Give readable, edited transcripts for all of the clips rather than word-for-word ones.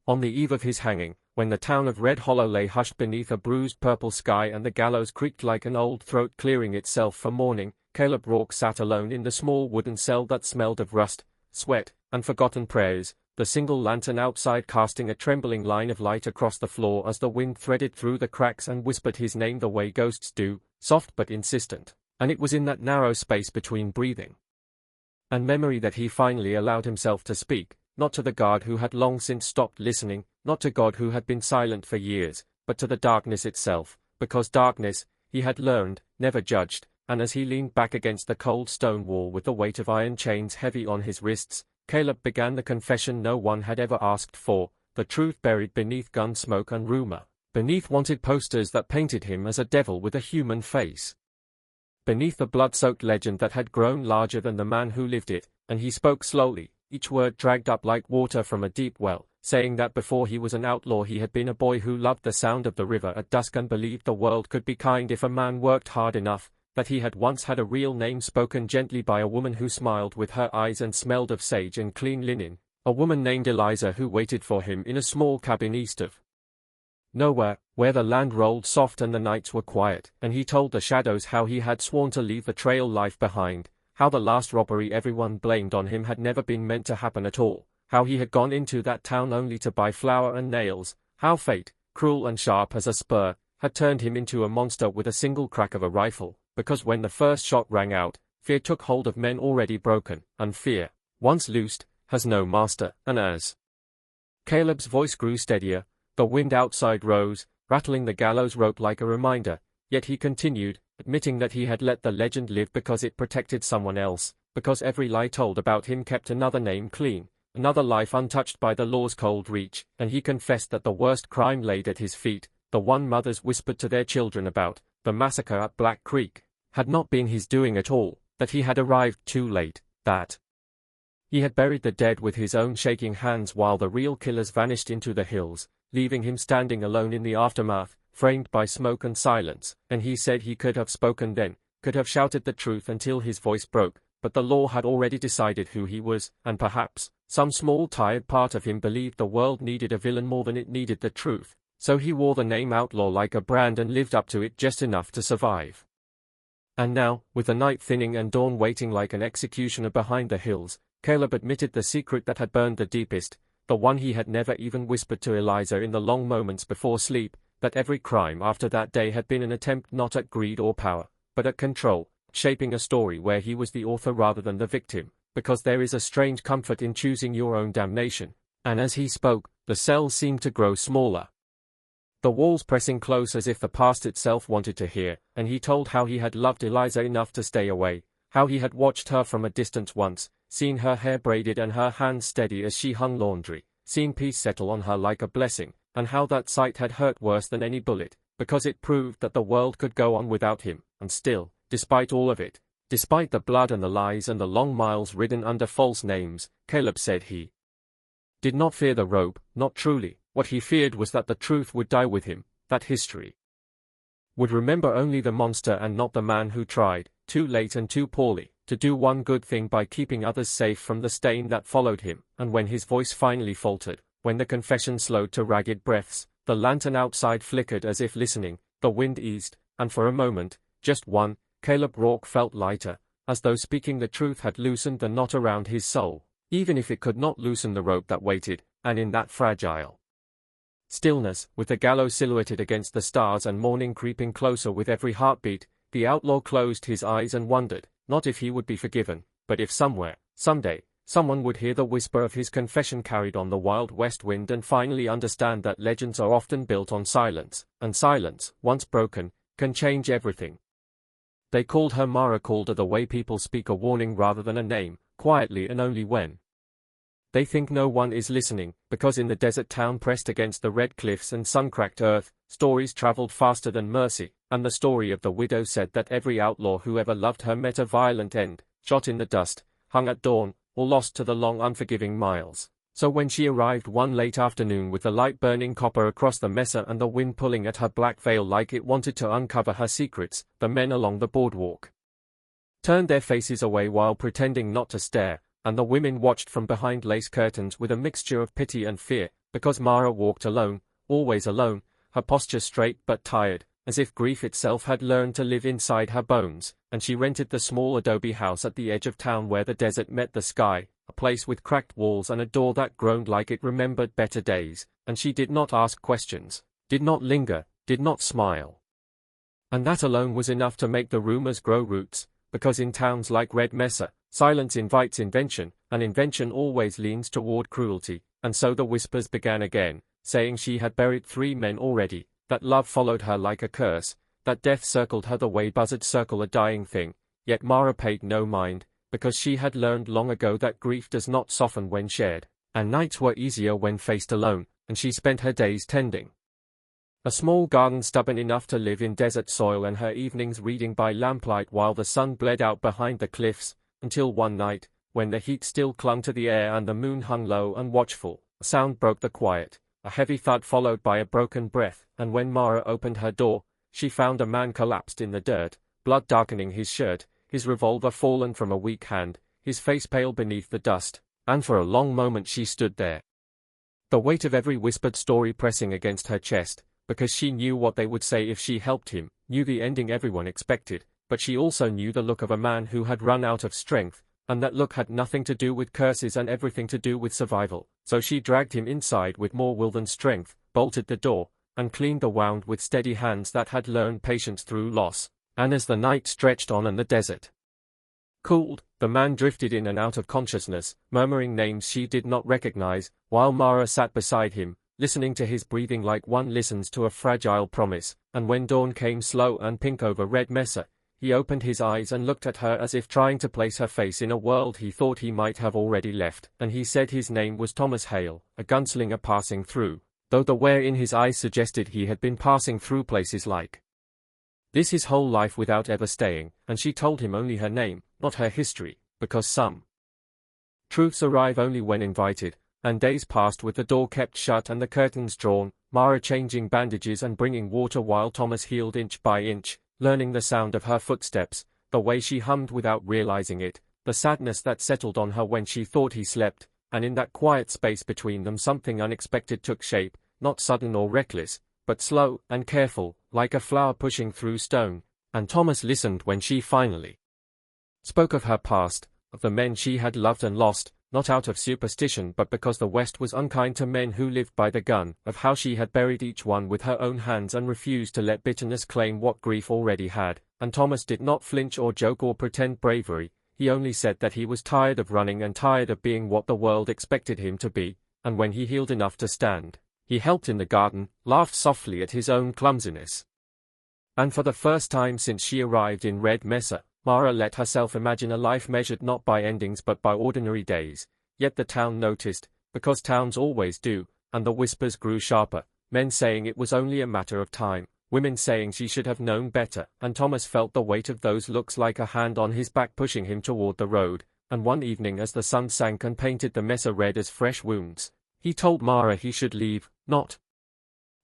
On the eve of his hanging, when the town of Red Hollow lay hushed beneath a bruised purple sky and the gallows creaked like an old throat clearing itself for morning, Caleb Rourke sat alone in the small wooden cell that smelled of rust, sweat, and forgotten prayers, the single lantern outside casting a trembling line of light across the floor as the wind threaded through the cracks and whispered his name the way ghosts do, soft but insistent. And it was in that narrow space between breathing and memory that he finally allowed himself to speak, not to the guard who had long since stopped listening, not to God who had been silent for years, but to the darkness itself, because darkness, he had learned, never judged, and as he leaned back against the cold stone wall with the weight of iron chains heavy on his wrists, Caleb began the confession no one had ever asked for, the truth buried beneath gun smoke and rumor, beneath wanted posters that painted him as a devil with a human face, beneath the blood-soaked legend that had grown larger than the man who lived it, and he spoke slowly, each word dragged up like water from a deep well, saying that before he was an outlaw he had been a boy who loved the sound of the river at dusk and believed the world could be kind if a man worked hard enough, that he had once had a real name spoken gently by a woman who smiled with her eyes and smelled of sage and clean linen, a woman named Eliza who waited for him in a small cabin east of nowhere, where the land rolled soft and the nights were quiet, and he told the shadows how he had sworn to leave the trail life behind, how the last robbery everyone blamed on him had never been meant to happen at all, how he had gone into that town only to buy flour and nails, how fate, cruel and sharp as a spur, had turned him into a monster with a single crack of a rifle, because when the first shot rang out, fear took hold of men already broken, and fear, once loosed, has no master, and as Caleb's voice grew steadier, the wind outside rose, rattling the gallows rope like a reminder, yet he continued, admitting that he had let the legend live because it protected someone else, because every lie told about him kept another name clean, another life untouched by the law's cold reach, and he confessed that the worst crime laid at his feet, the one mothers whispered to their children about, the massacre at Black Creek, had not been his doing at all, that he had arrived too late, that he had buried the dead with his own shaking hands while the real killers vanished into the hills, leaving him standing alone in the aftermath, framed by smoke and silence, and he said he could have spoken then, could have shouted the truth until his voice broke, but the law had already decided who he was, and perhaps, some small tired part of him believed the world needed a villain more than it needed the truth, so he wore the name outlaw like a brand and lived up to it just enough to survive. And now, with the night thinning and dawn waiting like an executioner behind the hills, Caleb admitted the secret that had burned the deepest, the one he had never even whispered to Eliza in the long moments before sleep, that every crime after that day had been an attempt not at greed or power, but at control, shaping a story where he was the author rather than the victim, because there is a strange comfort in choosing your own damnation, and as he spoke, the cells seemed to grow smaller, the walls pressing close as if the past itself wanted to hear, and he told how he had loved Eliza enough to stay away, how he had watched her from a distance once, seen her hair braided and her hands steady as she hung laundry, seen peace settle on her like a blessing, and how that sight had hurt worse than any bullet, because it proved that the world could go on without him, and still, despite all of it, despite the blood and the lies and the long miles ridden under false names, Caleb said he did not fear the rope, not truly. What he feared was that the truth would die with him, that history would remember only the monster and not the man who tried, too late and too poorly, to do one good thing by keeping others safe from the stain that followed him, and when his voice finally faltered, when the confession slowed to ragged breaths, the lantern outside flickered as if listening, the wind eased, and for a moment, just one, Caleb Rourke felt lighter, as though speaking the truth had loosened the knot around his soul, even if it could not loosen the rope that waited, and in that fragile stillness, with the gallows silhouetted against the stars and morning creeping closer with every heartbeat, the outlaw closed his eyes and wondered, not if he would be forgiven, but if somewhere, someday, someone would hear the whisper of his confession carried on the wild west wind and finally understand that legends are often built on silence, and silence, once broken, can change everything. They called her Mara Calder the way people speak a warning rather than a name, quietly and only when they think no one is listening, because in the desert town pressed against the red cliffs and sun-cracked earth, stories traveled faster than mercy, and the story of the widow said that every outlaw who ever loved her met a violent end, shot in the dust, hung at dawn, or lost to the long unforgiving miles. So when she arrived one late afternoon with the light burning copper across the mesa and the wind pulling at her black veil like it wanted to uncover her secrets, the men along the boardwalk turned their faces away while pretending not to stare, and the women watched from behind lace curtains with a mixture of pity and fear, because Mara walked alone, always alone, her posture straight but tired, as if grief itself had learned to live inside her bones, and she rented the small adobe house at the edge of town where the desert met the sky, a place with cracked walls and a door that groaned like it remembered better days, and she did not ask questions, did not linger, did not smile. And that alone was enough to make the rumors grow roots, because in towns like Red Mesa, silence invites invention, and invention always leans toward cruelty, and so the whispers began again, saying she had buried 3 men already, that love followed her like a curse, that death circled her the way buzzards circle a dying thing, yet Mara paid no mind, because she had learned long ago that grief does not soften when shared, and nights were easier when faced alone, and she spent her days tending a small garden stubborn enough to live in desert soil and her evenings reading by lamplight while the sun bled out behind the cliffs, until one night, when the heat still clung to the air and the moon hung low and watchful, a sound broke the quiet, a heavy thud followed by a broken breath, and when Mara opened her door, she found a man collapsed in the dirt, blood darkening his shirt, his revolver fallen from a weak hand, his face pale beneath the dust, and for a long moment she stood there, the weight of every whispered story pressing against her chest, because she knew what they would say if she helped him, knew the ending everyone expected, but she also knew the look of a man who had run out of strength, and that look had nothing to do with curses and everything to do with survival, so she dragged him inside with more will than strength, bolted the door, and cleaned the wound with steady hands that had learned patience through loss, and as the night stretched on and the desert cooled, the man drifted in and out of consciousness, murmuring names she did not recognize, while Mara sat beside him, listening to his breathing like one listens to a fragile promise, and when dawn came slow and pink over Red Mesa, he opened his eyes and looked at her as if trying to place her face in a world he thought he might have already left, and he said his name was Thomas Hale, a gunslinger passing through, though the wear in his eyes suggested he had been passing through places like this his whole life without ever staying, and she told him only her name, not her history, because some truths arrive only when invited, and days passed with the door kept shut and the curtains drawn, Mara changing bandages and bringing water while Thomas healed inch by inch, learning the sound of her footsteps, the way she hummed without realizing it, the sadness that settled on her when she thought he slept, and in that quiet space between them something unexpected took shape, not sudden or reckless, but slow and careful, like a flower pushing through stone, and Thomas listened when she finally spoke of her past, of the men she had loved and lost, not out of superstition but because the West was unkind to men who lived by the gun, of how she had buried each one with her own hands and refused to let bitterness claim what grief already had, and Thomas did not flinch or joke or pretend bravery, he only said that he was tired of running and tired of being what the world expected him to be, and when he healed enough to stand, he helped in the garden, laughed softly at his own clumsiness. And for the first time since she arrived in Red Mesa, Mara let herself imagine a life measured not by endings but by ordinary days, yet the town noticed, because towns always do, and the whispers grew sharper, men saying it was only a matter of time, women saying she should have known better, and Thomas felt the weight of those looks like a hand on his back pushing him toward the road, and one evening as the sun sank and painted the mesa red as fresh wounds, he told Mara he should leave, not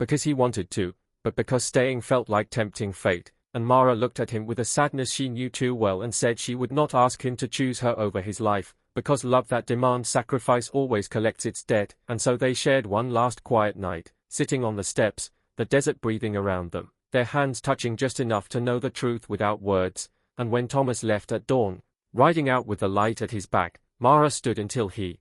because he wanted to, but because staying felt like tempting fate. And Mara looked at him with a sadness she knew too well and said she would not ask him to choose her over his life, because love that demands sacrifice always collects its debt, and so they shared one last quiet night, sitting on the steps, the desert breathing around them, their hands touching just enough to know the truth without words, and when Thomas left at dawn, riding out with the light at his back, Mara stood until he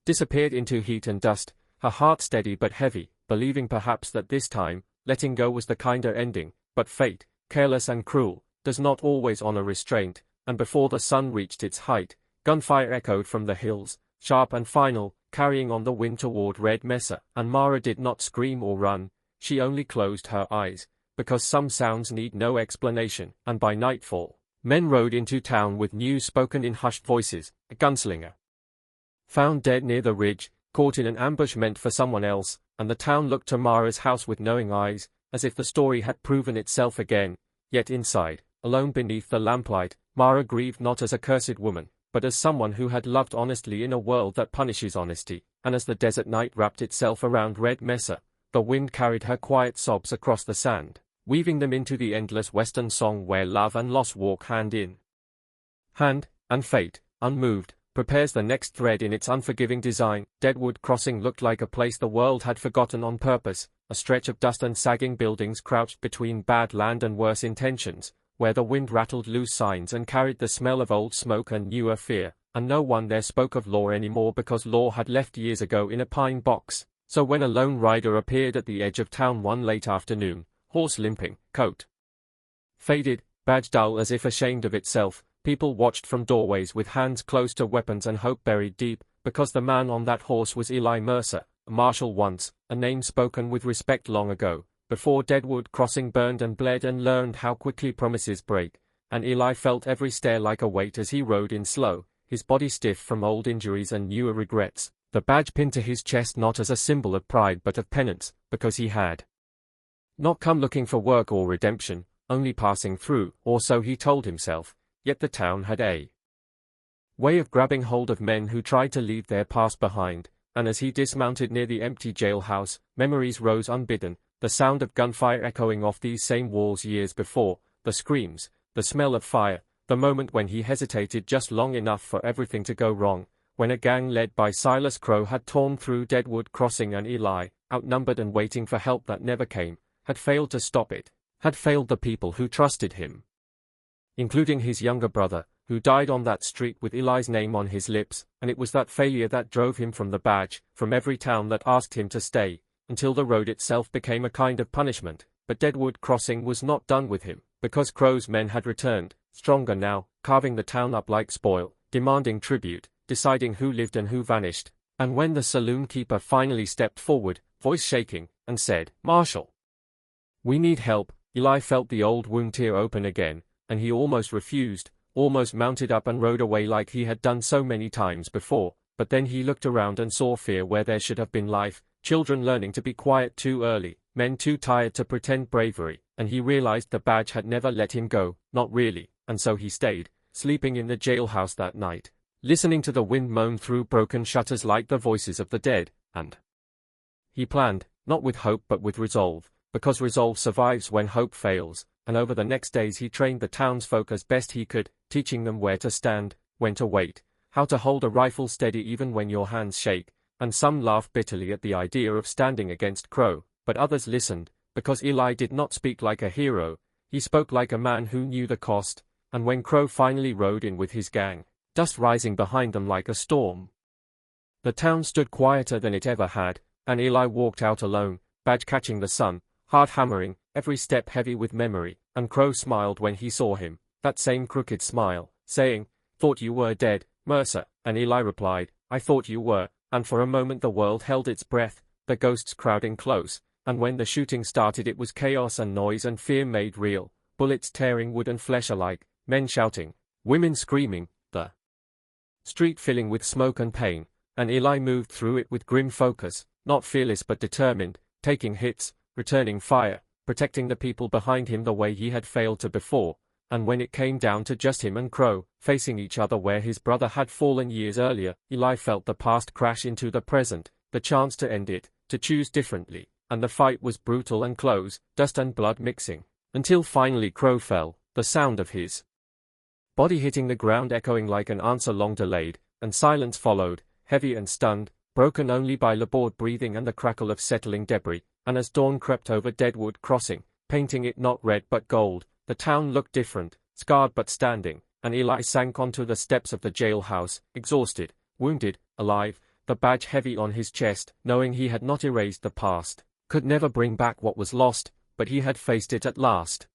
disappeared into heat and dust, her heart steady but heavy, believing perhaps that this time, letting go was the kinder ending, but fate, careless and cruel, does not always honor restraint, and before the sun reached its height, gunfire echoed from the hills, sharp and final, carrying on the wind toward Red Mesa, and Mara did not scream or run, she only closed her eyes, because some sounds need no explanation, and by nightfall, men rode into town with news spoken in hushed voices, a gunslinger found dead near the ridge, caught in an ambush meant for someone else, and the town looked to Mara's house with knowing eyes, as if the story had proven itself again, yet inside, alone beneath the lamplight, Mara grieved not as a cursed woman, but as someone who had loved honestly in a world that punishes honesty, and as the desert night wrapped itself around Red Mesa, the wind carried her quiet sobs across the sand, weaving them into the endless western song where love and loss walk hand in hand, and fate, unmoved, prepares the next thread in its unforgiving design. Deadwood Crossing looked like a place the world had forgotten on purpose, a stretch of dust and sagging buildings crouched between bad land and worse intentions, where the wind rattled loose signs and carried the smell of old smoke and newer fear, and no one there spoke of law anymore because law had left years ago in a pine box. So when a lone rider appeared at the edge of town one late afternoon, horse limping, coat faded, badge dull as if ashamed of itself, people watched from doorways with hands close to weapons and hope buried deep, because the man on that horse was Eli Mercer, a marshal once, a name spoken with respect long ago, before Deadwood Crossing burned and bled and learned how quickly promises break, and Eli felt every stare like a weight as he rode in slow, his body stiff from old injuries and newer regrets, the badge pinned to his chest not as a symbol of pride but of penance, because he had not come looking for work or redemption, only passing through, or so he told himself. Yet the town had a way of grabbing hold of men who tried to leave their past behind, and as he dismounted near the empty jailhouse, memories rose unbidden, the sound of gunfire echoing off these same walls years before, the screams, the smell of fire, the moment when he hesitated just long enough for everything to go wrong, when a gang led by Silas Crow had torn through Deadwood Crossing and Eli, outnumbered and waiting for help that never came, had failed to stop it, had failed the people who trusted him, including his younger brother, who died on that street with Eli's name on his lips, and it was that failure that drove him from the badge, from every town that asked him to stay, until the road itself became a kind of punishment. But Deadwood Crossing was not done with him, because Crow's men had returned, stronger now, carving the town up like spoil, demanding tribute, deciding who lived and who vanished, and when the saloon keeper finally stepped forward, voice shaking, and said, "Marshal, we need help," Eli felt the old wound tear open again, and he almost refused, almost mounted up and rode away like he had done so many times before, but then he looked around and saw fear where there should have been life, children learning to be quiet too early, men too tired to pretend bravery, and he realized the badge had never let him go, not really, and so he stayed, sleeping in the jailhouse that night, listening to the wind moan through broken shutters like the voices of the dead, and he planned, not with hope but with resolve, because resolve survives when hope fails, and over the next days he trained the townsfolk as best he could, teaching them where to stand, when to wait, how to hold a rifle steady even when your hands shake, and some laughed bitterly at the idea of standing against Crow, but others listened, because Eli did not speak like a hero, he spoke like a man who knew the cost, and when Crow finally rode in with his gang, dust rising behind them like a storm, the town stood quieter than it ever had, and Eli walked out alone, badge catching the sun, heart hammering, every step heavy with memory, and Crow smiled when he saw him, that same crooked smile, saying, "Thought you were dead, Mercer," and Eli replied, "I thought you were," and for a moment the world held its breath, the ghosts crowding close, and when the shooting started it was chaos and noise and fear made real, bullets tearing wood and flesh alike, men shouting, women screaming, the street filling with smoke and pain, and Eli moved through it with grim focus, not fearless but determined, taking hits, returning fire, protecting the people behind him the way he had failed to before, and when it came down to just him and Crow, facing each other where his brother had fallen years earlier, Eli felt the past crash into the present, the chance to end it, to choose differently, and the fight was brutal and close, dust and blood mixing, until finally Crow fell, the sound of his body hitting the ground echoing like an answer long delayed, and silence followed, heavy and stunned, broken only by labored breathing and the crackle of settling debris, and as dawn crept over Deadwood Crossing, painting it not red but gold, the town looked different, scarred but standing, and Eli sank onto the steps of the jailhouse, exhausted, wounded, alive, the badge heavy on his chest, knowing he had not erased the past, could never bring back what was lost, but he had faced it at last.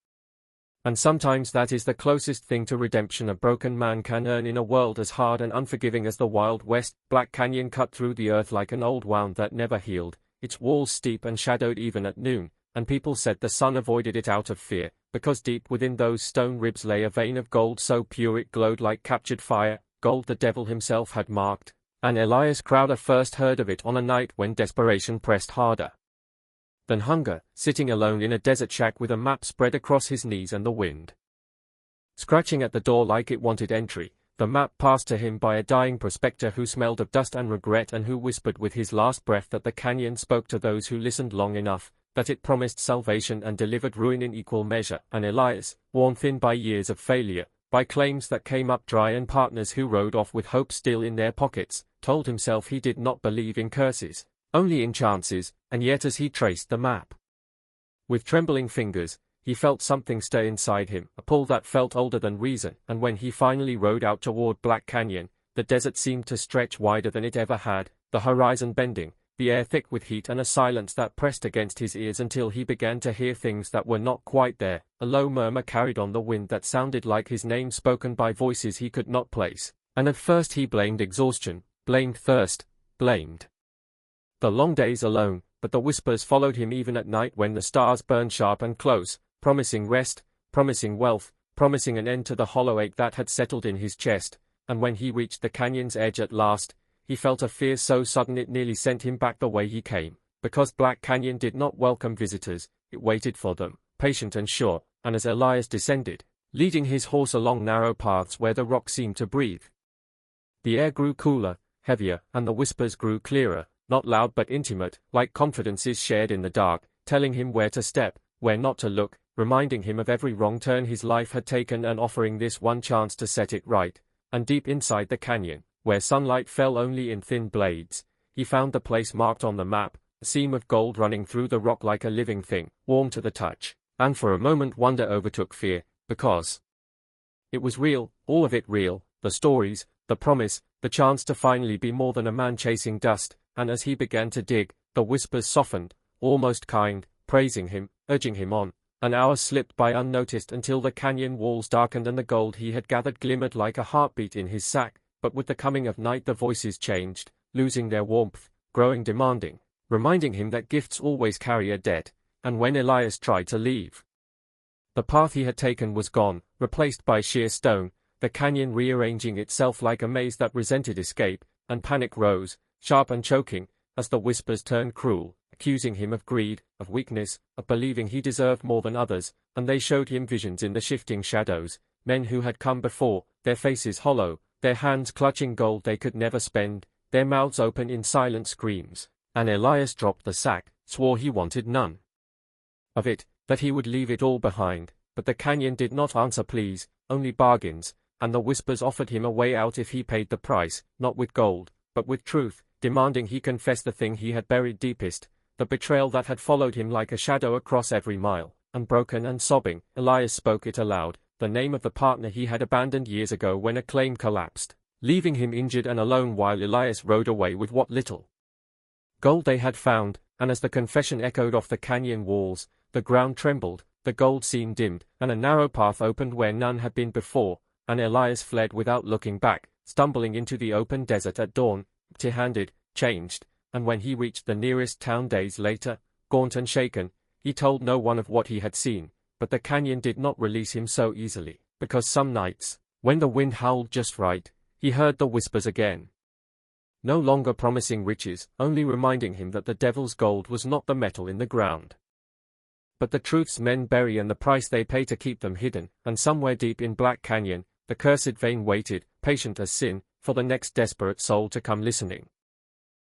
And sometimes that is the closest thing to redemption a broken man can earn in a world as hard and unforgiving as the Wild West. Black Canyon cut through the earth like an old wound that never healed, its walls steep and shadowed even at noon, and people said the sun avoided it out of fear, because deep within those stone ribs lay a vein of gold so pure it glowed like captured fire, gold the devil himself had marked, and Elias Crowder first heard of it on a night when desperation pressed harder than hunger, sitting alone in a desert shack with a map spread across his knees and the wind scratching at the door like it wanted entry, the map passed to him by a dying prospector who smelled of dust and regret and who whispered with his last breath that the canyon spoke to those who listened long enough, that it promised salvation and delivered ruin in equal measure, and Elias, worn thin by years of failure, by claims that came up dry and partners who rode off with hope still in their pockets, told himself he did not believe in curses, only in chances, and yet as he traced the map with trembling fingers, he felt something stir inside him, a pull that felt older than reason, and when he finally rode out toward Black Canyon, the desert seemed to stretch wider than it ever had, the horizon bending, the air thick with heat and a silence that pressed against his ears until he began to hear things that were not quite there. A low murmur carried on the wind that sounded like his name spoken by voices he could not place, and at first he blamed exhaustion, blamed thirst, blamed the long days alone, but the whispers followed him even at night when the stars burned sharp and close, promising rest, promising wealth, promising an end to the hollow ache that had settled in his chest, and when he reached the canyon's edge at last, he felt a fear so sudden it nearly sent him back the way he came, because Black Canyon did not welcome visitors, it waited for them, patient and sure, and as Elias descended, leading his horse along narrow paths where the rock seemed to breathe, the air grew cooler, heavier, and the whispers grew clearer, not loud but intimate, like confidences shared in the dark, telling him where to step, where not to look, reminding him of every wrong turn his life had taken and offering this one chance to set it right. And deep inside the canyon, where sunlight fell only in thin blades, he found the place marked on the map, a seam of gold running through the rock like a living thing, warm to the touch, and for a moment wonder overtook fear, because it was real, all of it real, the stories, the promise, the chance to finally be more than a man chasing dust, and as he began to dig, the whispers softened, almost kind, praising him, urging him on. An hour slipped by unnoticed until the canyon walls darkened and the gold he had gathered glimmered like a heartbeat in his sack, but with the coming of night the voices changed, losing their warmth, growing demanding, reminding him that gifts always carry a debt, and when Elias tried to leave, the path he had taken was gone, replaced by sheer stone, the canyon rearranging itself like a maze that resented escape, and panic rose, sharp and choking, as the whispers turned cruel, accusing him of greed, of weakness, of believing he deserved more than others, and they showed him visions in the shifting shadows, men who had come before, their faces hollow, their hands clutching gold they could never spend, their mouths open in silent screams, and Elias dropped the sack, swore he wanted none of it, that he would leave it all behind, but the canyon did not answer pleas, only bargains, and the whispers offered him a way out if he paid the price, not with gold, but with truth, demanding he confess the thing he had buried deepest, the betrayal that had followed him like a shadow across every mile, and broken and sobbing, Elias spoke it aloud, the name of the partner he had abandoned years ago when a claim collapsed, leaving him injured and alone while Elias rode away with what little gold they had found, and as the confession echoed off the canyon walls, the ground trembled, the gold seam dimmed, and a narrow path opened where none had been before, and Elias fled without looking back, stumbling into the open desert at dawn, empty-handed, changed, and when he reached the nearest town days later, gaunt and shaken, he told no one of what he had seen, but the canyon did not release him so easily, because some nights, when the wind howled just right, he heard the whispers again. No longer promising riches, only reminding him that the devil's gold was not the metal in the ground, but the truths men bury and the price they pay to keep them hidden, and somewhere deep in Black Canyon, the cursed vein waited, patient as sin, for the next desperate soul to come listening.